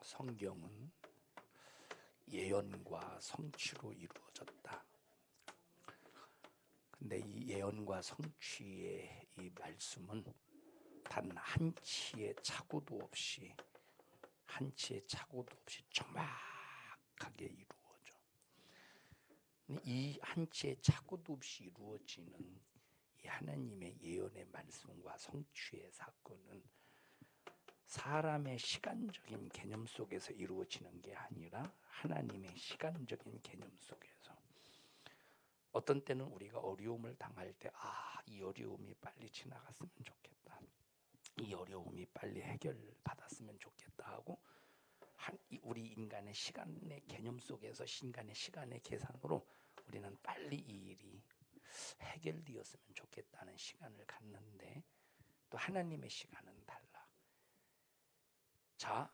성경은 예언과 성취로 이루어졌다. 근데 이 예언과 성취의 이 말씀은 단 한 치의 착오도 없이 정확하게 이루어져. 이 한 치의 착오도 없이 이루어지는 이 하나님의 예언의 말씀과 성취의 사건은 사람의 시간적인 개념 속에서 이루어지는 게 아니라 하나님의 시간적인 개념 속에서. 어떤 때는 우리가 어려움을 당할 때 이 어려움이 빨리 지나갔으면 좋겠다, 이 어려움이 빨리 해결받았으면 좋겠다 하고 우리 인간의 시간의 개념 속에서 인간의 시간의 계산으로 우리는 빨리 이 일이 해결되었으면 좋겠다는 시간을 갖는데, 또 하나님의 시간은 달라. 자,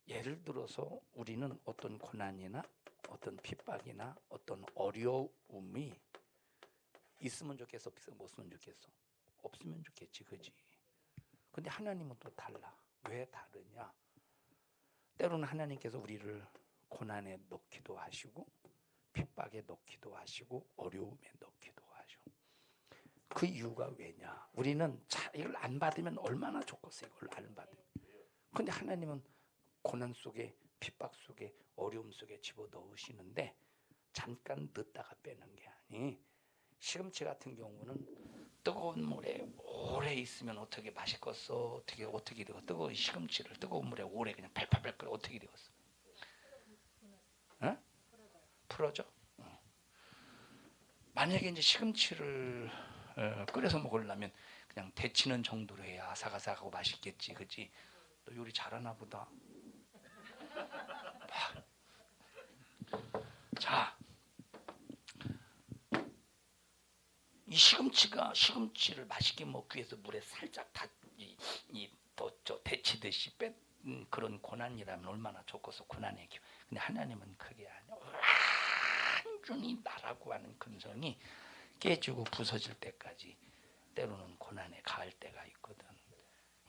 예를 들어서 우리는 어떤 고난이나 어떤 핍박이나 어떤 어려움이 있으면 좋겠어, 없으면 좋겠어? 없으면 좋겠지, 그지? 근데 하나님은 또 달라. 왜 다르냐? 때로는 하나님께서 우리를 고난에 넣기도 하시고 핍박에 넣기도 하시고 어려움에 넣기도 하시고. 그 이유가 왜냐? 우리는 이걸 안 받으면 얼마나 좋겠어, 이걸 안 받으면. 근데 하나님은 고난 속에, 핍박 속에, 어려움 속에 집어넣으시는데 잠깐 넣다가 빼는 게 아니. 시금치 같은 경우는 뜨거운 물에 오래 있으면 어떻게 맛있겠어? 어떻게 되고, 뜨거운 시금치를 뜨거운 물에 오래 그냥 팔팔팔 끓여 어떻게 되겠어? 응? 풀어져? 만약에 이제 시금치를 끓여서 먹으려면 그냥 데치는 정도로 해야 아삭아삭하고 맛있겠지, 그렇지? 너 요리 잘하나 보다. 자, 이 시금치를 맛있게 먹기 위해서 물에 살짝 데치듯이 뺀 그런 고난이라면 얼마나 좋겠어, 고난의 길. 근데 하나님은 그게 아니야. 완전히 나라고 하는 근성이 깨지고 부서질 때까지 때로는 고난에 가할 때가 있거든.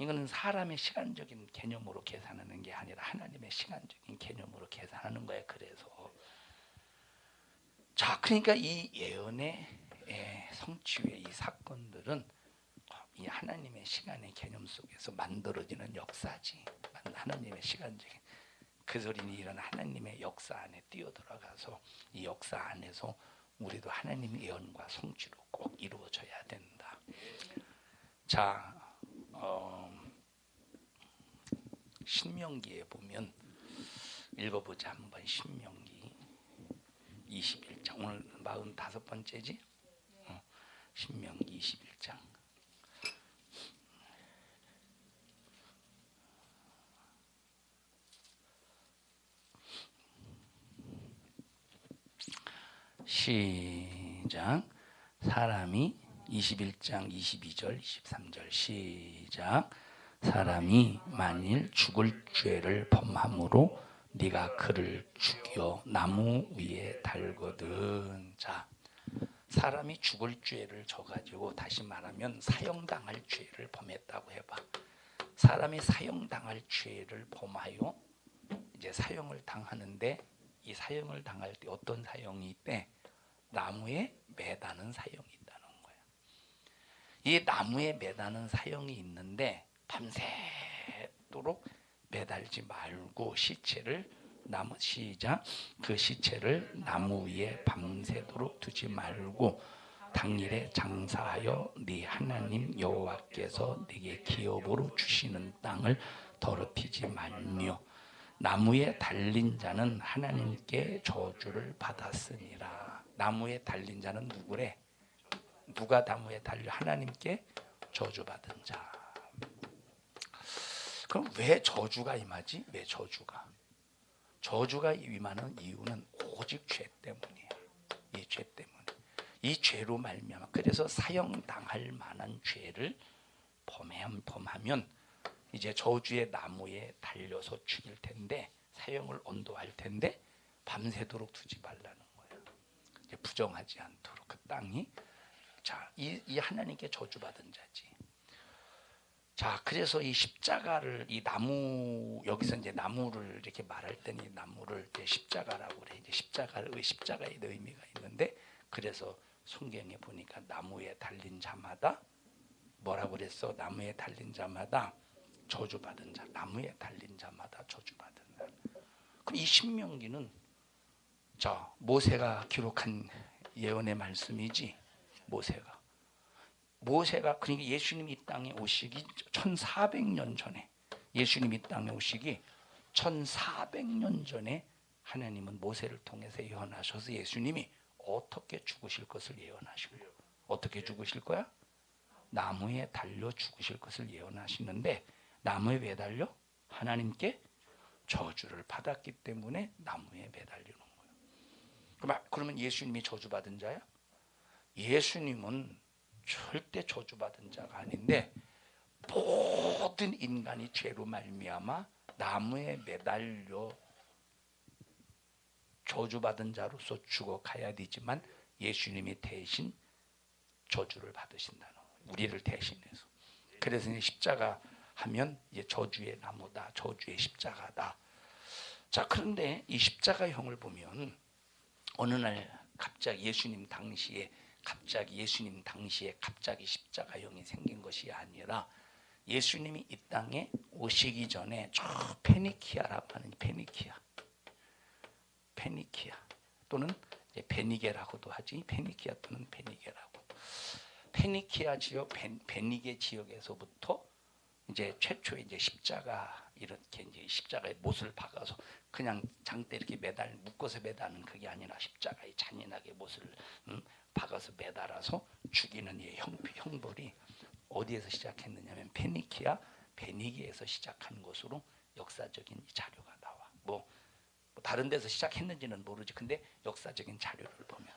이거는 사람의 시간적인 개념으로 계산하는 게 아니라 하나님의 시간적인 개념으로 계산하는 거야. 그래서 자, 그러니까 이 예언의 성취의 이 사건들은 이 하나님의 시간의 개념 속에서 만들어지는 역사지. 하나님의 시간적인 그 소리는 이런 하나님의 역사 안에 뛰어들어가서 이 역사 안에서 우리도 하나님의 예언과 성취로 꼭 이루어져야 된다. 자, 신명기에 보면 읽어보자 한번. 신명기 21장, 오늘 45번째지? 신명기 21장. 시작. 사람이 21장 22절 23절 시작. 사람이 만일 죽을 죄를 범함으로 네가 그를 죽여 나무 위에 달거든. 자, 사람이 죽을 죄를 져가지고, 다시 말하면 사형당할 죄를 범했다고 해봐. 사람이 사형당할 죄를 범하여 이제 사형을 당하는데, 이 사형을 당할 때 어떤 사형이 있대? 나무에 매다는 사형이 있다는 거야. 이 나무에 매다는 사형이 있는데 밤새도록 매달지 말고 그 시체를 나무 위에 밤새도록 두지 말고 당일에 장사하여 네 하나님 여호와께서 네게 기업으로 주시는 땅을 더럽히지 말며 나무에 달린 자는 하나님께 저주를 받았으니라. 나무에 달린 자는 누구래? 누가 나무에 달려? 하나님께 저주받은 자. 그럼 왜 저주가 임하지? 왜 저주가 임하는 이유는 오직 죄 때문이에요. 이 죄 때문에. 이 죄로 말미암아. 그래서 사형당할 만한 죄를 범하면 이제 저주의 나무에 달려서 죽일 텐데, 사형을 언도할 텐데 밤새도록 두지 말라는 거예요. 이제 부정하지 않도록 그 땅이. 자, 이 하나님께 저주받은 자지. 자, 그래서 이 십자가를 이 나무 여기서 이제 나무를 이렇게 말할 때는 이 나무를 이제 십자가라고 그래. 이제 십자가의 의미가 있는데 그래서 성경에 보니까 나무에 달린 자마다 뭐라고 그랬어? 나무에 달린 자마다 저주받은 자. 나무에 달린 자마다 저주받은 자. 그럼 이 신명기는 자 모세가 기록한 예언의 말씀이지. 모세가 그러니까 예수님이 이 땅에 오시기 1400년 전에 예수님이 이 땅에 오시기 1400년 전에 하나님은 모세를 통해서 예언하셔서 예수님이 어떻게 죽으실 것을 예언하시고 어떻게 죽으실 거야? 나무에 달려 죽으실 것을 예언하시는데 나무에 왜 달려? 하나님께 저주를 받았기 때문에 나무에 매달리는 거예요. 그러면 예수님이 저주받은 자야? 예수님은 절대 저주받은 자가 아닌데 모든 인간이 죄로 말미암아 나무에 매달려 저주받은 자로서 죽어가야 되지만 예수님이 대신 저주를 받으신다는 거예요. 우리를 대신해서. 그래서 이제 십자가 하면 이제 저주의 나무다, 저주의 십자가다. 자, 그런데 이 십자가형을 보면 어느 날 갑자기 예수님 당시에 갑자기 십자가형이 생긴 것이 아니라 예수님이 이 땅에 오시기 전에 저 페니키아라고 하는 페니키아 또는 베니게라고도 하지. 페니키아 또는 베니게라고. 페니키아 지역, 베니게 지역에서부터 이제 최초의 이제 십자가 이렇게 이제 십자가에 못을 박아서 그냥 장대 이렇게 묶어서 매다는 그게 아니라 십자가에 잔인하게 못을 박아서 매달아서 죽이는 이 형벌이 어디에서 시작했느냐면 페니키아, 베니게에서 시작한 것으로 역사적인 자료가 나와. 뭐 다른 데서 시작했는지는 모르지. 근데 역사적인 자료를 보면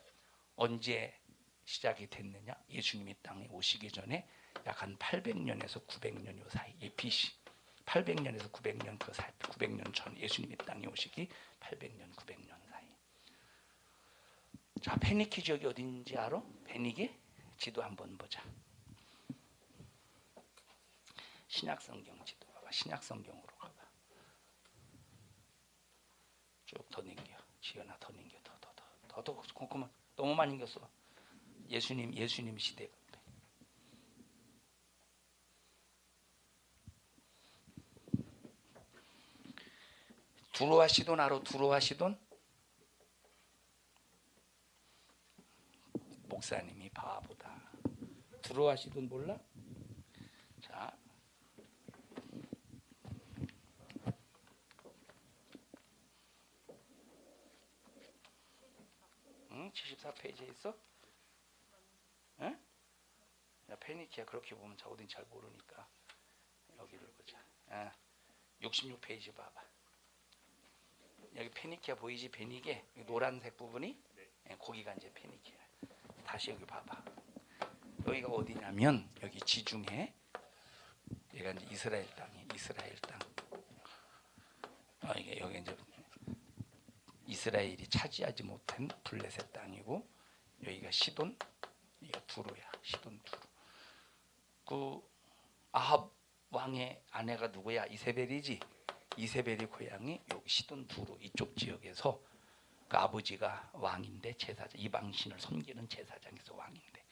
언제 시작이 됐느냐? 예수님이 땅에 오시기 전에 약 한 800년에서 900년 요 사이, BC 800년에서 900년 그 사이, 900년 전 예수님이 땅에 오시기 800년, 900년 사이. 자, 페니키 지역이 어딘지 알아? 베니게 지도 한번 보자. 신약성경 지도 봐봐. 신약성경으로 가봐. 쭉 더 넘겨. 지연아 더 넘겨. 더 꼼꼼한. 너무 많이 넘겼어. 예수님 시대. 두로와 시돈 알아? 두로와 시돈? 목사님이 바보다. 두로와 시돈 몰라? 자, 74페이지에 있어? 응? 야, 페니키아 그렇게 보면 저 어딘지 잘 모르니까 여기를 보자. 66페이지 봐봐. 여기 페니키아 보이지? 베니게 노란색 부분이 거기가 이제 페니키아. 다시 여기 봐봐. 여기가 어디냐면 여기 지중해. 여기가 이제 이스라엘 땅이 이스라엘 땅. 이게 여기 이제 이스라엘이 차지하지 못한 블레셋 땅이고 여기가 시돈, 여기가 두루야. 시돈 두루. 그 아합 왕의 아내가 누구야? 이세벨이지. 이세벨의 고향이 여기 시돈 두루 이쪽 지역에서 그 아버지가 왕인데 제사장, 이방신을 섬기는 제사장에서 왕인데.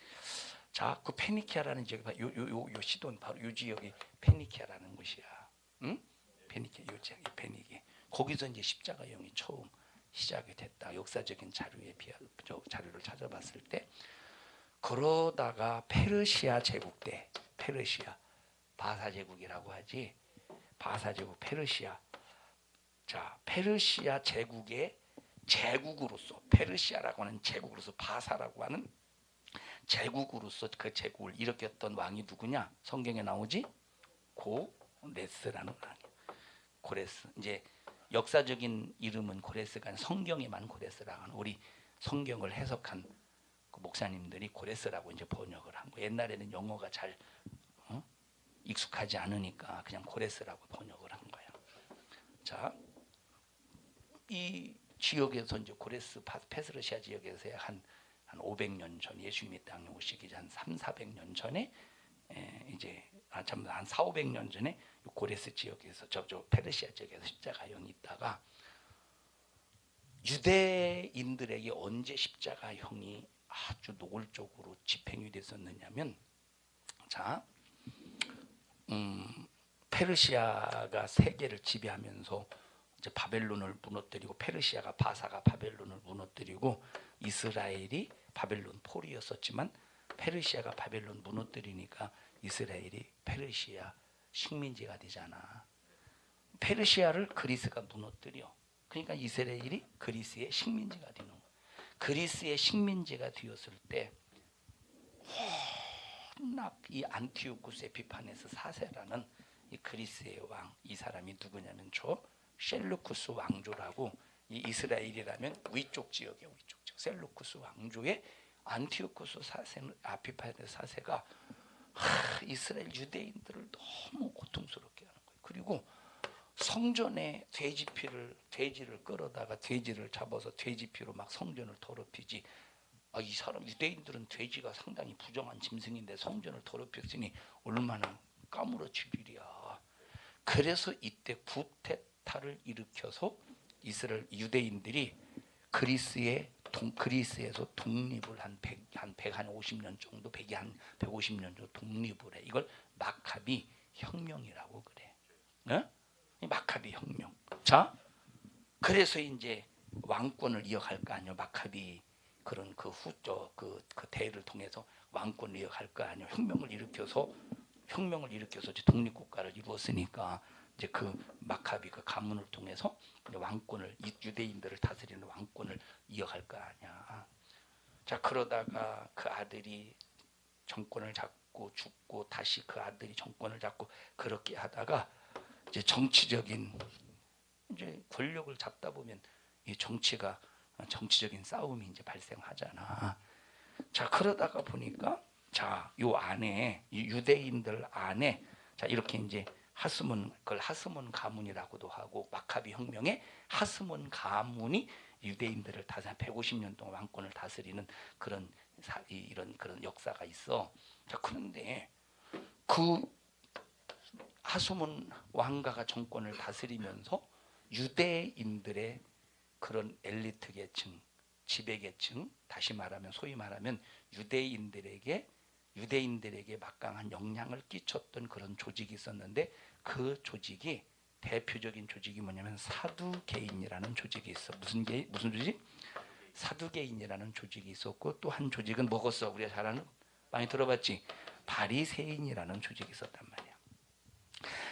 자, 그 페니키아라는 지역이 요 시돈 바로 요 지역이 페니키아라는 곳이야. 응? 페니키아 요 지역이 페니게. 거기서 이제 십자가형이 처음 시작이 됐다. 역사적인 자료를 찾아봤을 때 그러다가 페르시아 제국 때 바사 제국이라고 하지. 바사 제국 페르시아. 자, 페르시아 제국의 제국으로서 페르시아라고 하는 제국으로서 바사라고 하는 제국으로서 그 제국을 일으켰던 왕이 누구냐? 성경에 나오지? 고레스라는 왕이야. 고레스. 이제 역사적인 이름은 고레스가 아니라 성경에만 고레스라고 하는 우리 성경을 해석한 그 목사님들이 고레스라고 이제 번역을 한 거. 옛날에는 영어가 잘 익숙하지 않으니까 그냥 고레스라고 번역을 한 거야. 자, 이 지역에서 이제 고레스 페르시아 지역에서 한 500년 전 예수님이 땅에 오시기 전 300~400년 전에 이제 한 4,500년 전에 고레스 지역에서 저 페르시아 지역에서 십자가형이 있다가 유대인들에게 언제 십자가형이 아주 노골적으로 집행이 됐었느냐면, 자, 페르시아가 세계를 지배하면서 이제 바벨론을 무너뜨리고, 페르시아가 바사가 바벨론을 무너뜨리고, 이스라엘이 바벨론 폴이었었지만 페르시아가 바벨론 무너뜨리니까 이스라엘이 페르시아 식민지가 되잖아. 페르시아를 그리스가 무너뜨려. 그러니까 이스라엘이 그리스의 식민지가 되는 거야. 그리스의 식민지가 되었을 때 워낙 이 안티오쿠스 에피파네스 4세라는 이 그리스의 왕, 이 사람이 누구냐면 저 셀루쿠스 왕조라고, 이 이스라엘이라면 위쪽 지역에 위쪽 지역 셀루쿠스 왕조의 안티오쿠스 4세는 에피파네스 4세가 이스라엘 유대인들을 너무 고통스럽게 하는 거예요. 그리고 성전에 돼지를 끌어다가 돼지를 잡아서 돼지피로 막 성전을 더럽히지. 이 사람 유대인들은 돼지가 상당히 부정한 짐승인데 성전을 더럽혔으니 얼마나 까무러칠 일이야. 그래서 이때 구테타를 일으켜서 이스라엘 유대인들이 그리스에서 독립을 한 150년 정도, 150년 정도 독립을 해. 이걸 마카비 혁명이라고 그래. 네? 마카비 혁명. 자, 그래서 이제 왕권을 이어갈 거 아니에요. 마카비 그런 그 대를 통해서 왕권을 이어갈 거 아니에요. 혁명을 일으켜서 이제 독립국가를 이루었으니까 이제 그 마카비 그 가문을 통해서 왕권을, 유대인들을 다스리는 왕권을 이어갈 거 아니야. 자, 그러다가 그 아들이 정권을 잡고 죽고 다시 그 아들이 정권을 잡고 그렇게 하다가 이제 정치적인 이제 권력을 잡다 보면 이 정치적인 싸움이 이제 발생하잖아. 자, 그러다가 보니까 요 안에 이 유대인들 안에 이렇게 이제 그걸 하스몬 가문이라고도 하고, 마카비 혁명의 하스몬 가문이 유대인들을 150년 동안 왕권을 다스리는 그런 역사가 있어. 자, 그런데 그 하스몬 왕가가 정권을 다스리면서 유대인들의 그런 엘리트 계층, 지배 계층, 다시 말하면 소위 말하면 유대인들에게 막강한 영향을 끼쳤던 그런 조직이 있었는데, 그 조직이 대표적인 조직이 뭐냐면 사두개인이라는 조직이 있어. 무슨 조직? 사두개인이라는 조직이 있었고, 또 한 조직은 뭐겠어? 우리가 잘 아는, 많이 들어봤지? 바리새인이라는 조직이 있었단 말이야.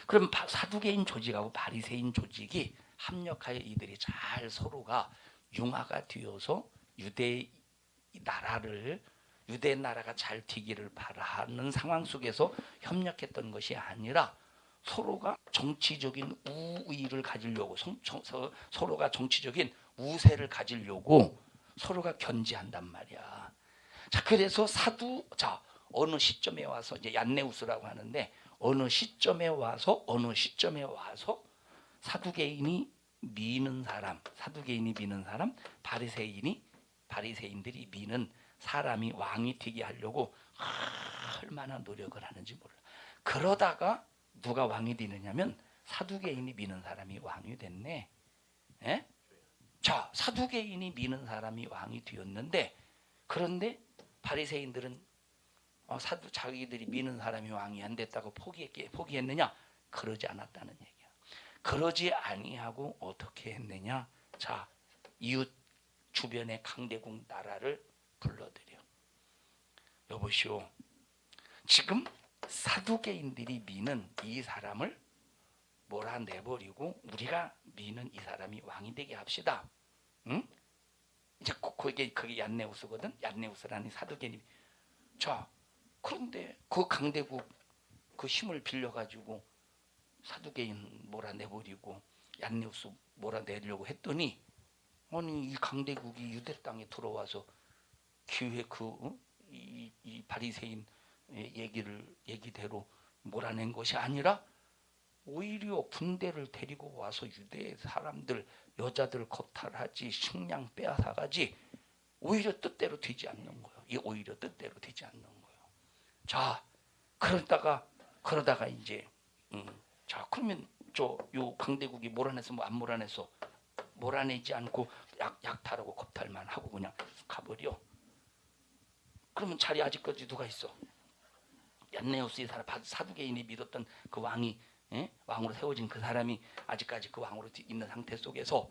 그럼 사두개인 조직하고 바리새인 조직이 합력하여 이들이 잘 서로가 융화가 되어서 유대 나라가 잘 되기를 바라는 상황 속에서 협력했던 것이 아니라, 서로가 정치적인 우위를 가지려고, 서로가 정치적인 우세를 가지려고 서로가 견제한단 말이야. 자, 그래서 어느 시점에 와서 이제 얀네우스라고 하는데, 어느 시점에 와서 사두개인이 미는 사람, 바리새인들이 미는 사람이 왕이 되게 하려고 얼마나 노력을 하는지 몰라. 그러다가 누가 왕이 되느냐면 사두개인이 미는 사람이 왕이 됐네. 예? 자, 사두개인이 미는 사람이 왕이 되었는데, 그런데 바리새인들은 자기들이 미는 사람이 왕이 안 됐다고 포기했느냐? 그러지 않았다는 얘기야. 그러지 아니하고 어떻게 했느냐? 자, 이웃 주변의 강대국 나라를 불러들여. 여보시오, 지금 사두개인들이 미는 이 사람을 몰아내버리고 우리가 미는 이 사람이 왕이 되게 합시다. 응? 이제 그게 얀네우스거든. 얀네우스라는 사두개인. 자, 그런데 그 강대국 그 힘을 빌려가지고 사두개인 몰아내버리고 얀네우스 몰아내려고 했더니, 아니 이 강대국이 유대 땅에 들어와서 이 바리새인 얘기대로 몰아낸 것이 아니라 오히려 군대를 데리고 와서 유대 사람들, 여자들 겁탈하지, 식량 빼앗아가지, 오히려 뜻대로 되지 않는 거예요. 오히려 뜻대로 되지 않는 거예요. 자, 그러다가 그러다가 이제 자 그러면 저 요 강대국이 몰아내서 뭐 안 몰아내서 몰아내지 않고 약탈하고 겁탈만 하고 그냥 가버려. 그러면 자리 아직까지 누가 있어? 얀네오스의 사두개인이 믿었던 그 왕이 왕으로 세워진 그 사람이 아직까지 그 왕으로 있는 상태 속에서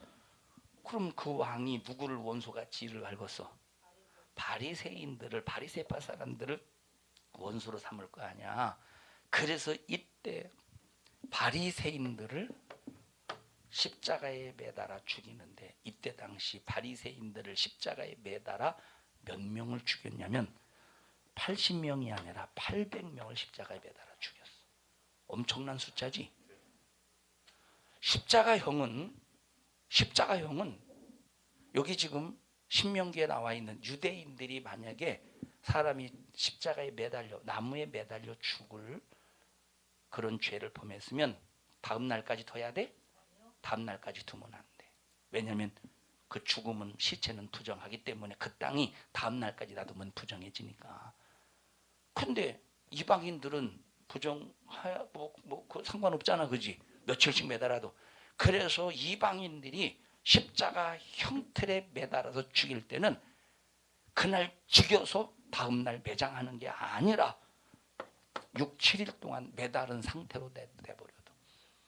그럼 그 왕이 누구를 원수같이 이를 밟았어? 바리새인들을 바리새파 사람들을 원수로 삼을 거 아니야. 그래서 이때 바리새인들을 십자가에 매달아 죽이는데 이때 당시 바리새인들을 십자가에 매달아 몇 명을 죽였냐면 80명이 아니라 800명을 십자가에 매달아 죽였어. 엄청난 숫자지. 십자가형은 여기 지금 신명기에 나와 있는 유대인들이 만약에 사람이 십자가에 매달려 나무에 매달려 죽을 그런 죄를 범했으면 다음 날까지 둬야 돼? 다음 날까지 두면 안 돼. 왜냐하면 그 죽음은 시체는 부정하기 때문에 그 땅이 다음 날까지 놔두면 부정해지니까. 근데 이방인들은 부정하야 뭐 상관없잖아, 그지? 며칠씩 매달아도. 그래서 이방인들이 십자가 형틀에 매달아서 죽일 때는 그날 죽여서 다음 날 매장하는 게 아니라 6, 7일 동안 매달은 상태로 내버려둬.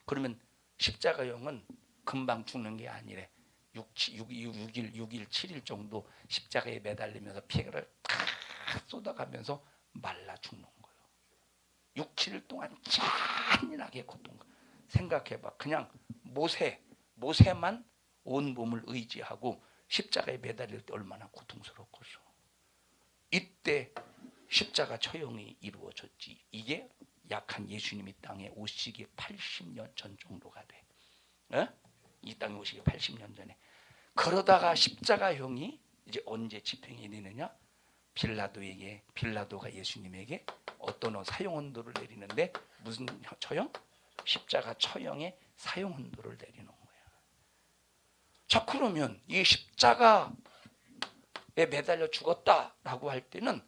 그러면 십자가형은 금방 죽는 게 아니래. 6일, 7일 정도 십자가에 매달리면서 피를 탁 쏟아가면서 말라 죽는 거예요. 6, 7일 동안 잔인하게 고통. 생각해봐. 그냥 모세만 온 몸을 의지하고 십자가에 매달릴 때 얼마나 고통스럽겠어. 이때 십자가 처형이 이루어졌지. 이게 약한 예수님이 땅에 오시기 80년 전 정도가 돼. 이 땅에 오시기 80년 전에. 그러다가 십자가형이 이제 언제 집행이 되느냐? 빌라도가 예수님에게 어떤 사형헌도를 내리는데 무슨 처형? 십자가 처형의 사형헌도를 내리는 거야. 자, 그러면 이 십자가에 매달려 죽었다라고 할 때는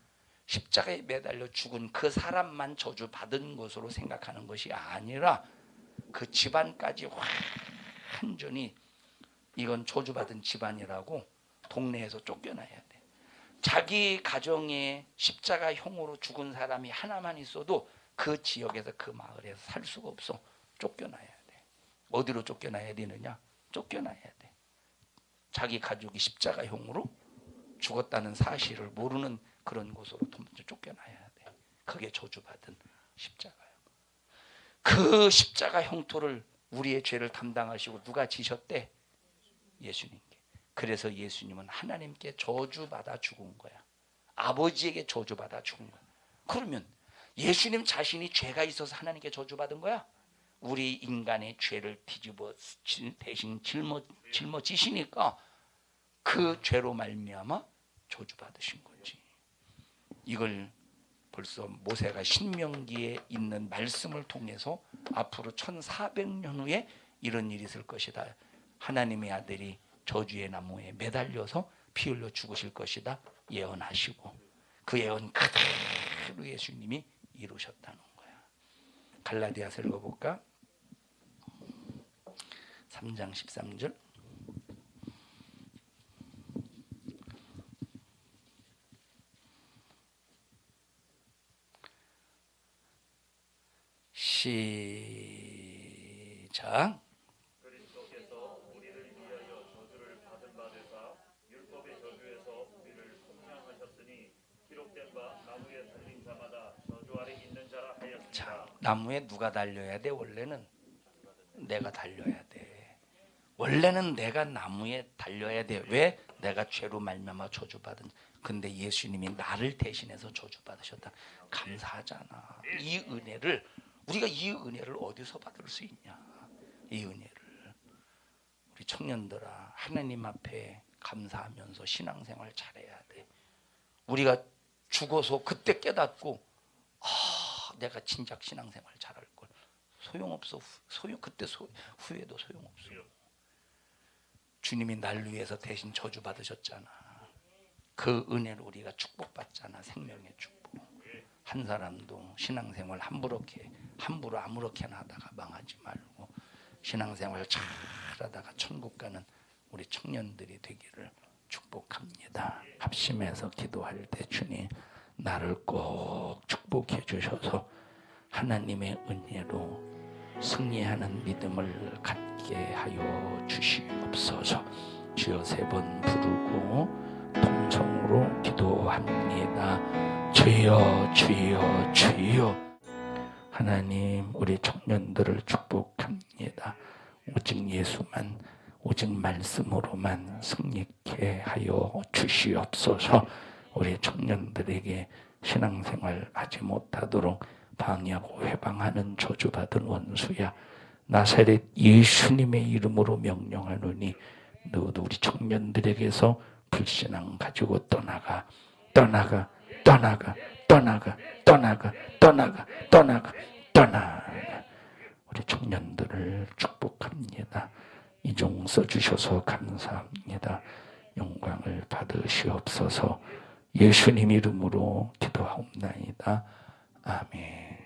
십자가에 매달려 죽은 그 사람만 저주받은 것으로 생각하는 것이 아니라 그 집안까지 완전히 이건 저주받은 집안이라고 동네에서 쫓겨나야 돼. 자기 가정에 십자가형으로 죽은 사람이 하나만 있어도 그 지역에서 그 마을에서 살 수가 없어. 쫓겨나야 돼. 어디로 쫓겨나야 되느냐? 쫓겨나야 돼. 자기 가족이 십자가형으로 죽었다는 사실을 모르는 그런 곳으로 쫓겨나야 돼. 그게 저주받은 십자가요. 그 십자가 형토를 우리의 죄를 담당하시고 누가 지셨대? 예수님께. 그래서 예수님은 하나님께 저주받아 죽은 거야. 아버지에게 저주받아 죽은 거야. 그러면 예수님 자신이 죄가 있어서 하나님께 저주받은 거야? 우리 인간의 죄를 뒤집어 대신 짊어지시니까 그 죄로 말미암아 저주받으신 거지. 이걸 벌써 모세가 신명기에 있는 말씀을 통해서 앞으로 1400년 후에 이런 일이 있을 것이다. 하나님의 아들이 저주의 나무에 매달려서 피 흘려 죽으실 것이다 예언하시고 그 예언 그대로 예수님이 이루셨다는 거야. 갈라디아서 읽어볼까? 3장 13절. 시작. 그리스도께서 우리를 위하여 저주를 받은 바 되사 율법의 저주에서 우리를 속량하셨으니 기록된 바 나무에 달린 자마다 저주 아래 있는 자라 하였습니다. 자, 나무에 누가 달려야 돼? 원래는 내가 달려야 돼. 원래는 내가 나무에 달려야 돼. 왜? 내가 죄로 말미암아 저주받은. 근데 예수님이 나를 대신해서 저주받으셨다. 감사하잖아. 이 은혜를 우리가 이 은혜를 어디서 받을 수 있냐? 이 은혜를 우리 청년들아 하나님 앞에 감사하면서 신앙생활 잘해야 돼. 우리가 죽어서 그때 깨닫고 내가 진작 신앙생활 잘할 걸. 소용없어. 그때 후회도 소용없어. 주님이 날 위해서 대신 저주 받으셨잖아. 그 은혜를 우리가 축복받잖아. 생명의 축복. 한 사람도 신앙생활 함부로 아무렇게나 하다가 망하지 말고 신앙생활 잘 하다가 천국 가는 우리 청년들이 되기를 축복합니다. 합심해서 기도할 때 주님 나를 꼭 축복해 주셔서 하나님의 은혜로 승리하는 믿음을 갖게 하여 주시옵소서. 주여 3번 부르고 통성으로 기도합니다. 주여 주여 주여. 하나님 우리 청년들을 축복합니다. 오직 예수만 오직 말씀으로만 승리케 하여 주시옵소서. 우리 청년들에게 신앙생활 하지 못하도록 방해하고 회방하는 저주받은 원수야, 나사렛 예수님의 이름으로 명령하노니 너도 우리 청년들에게서 불신앙 가지고 떠나가 떠나가 떠나가 떠나가 떠나가 떠나가 떠나가 떠나가. 우리 청년들을 축복합니다. 이종 써주셔서 감사합니다. 영광을 받으시옵소서. 예수님 이름으로 기도하옵나이다. 아멘.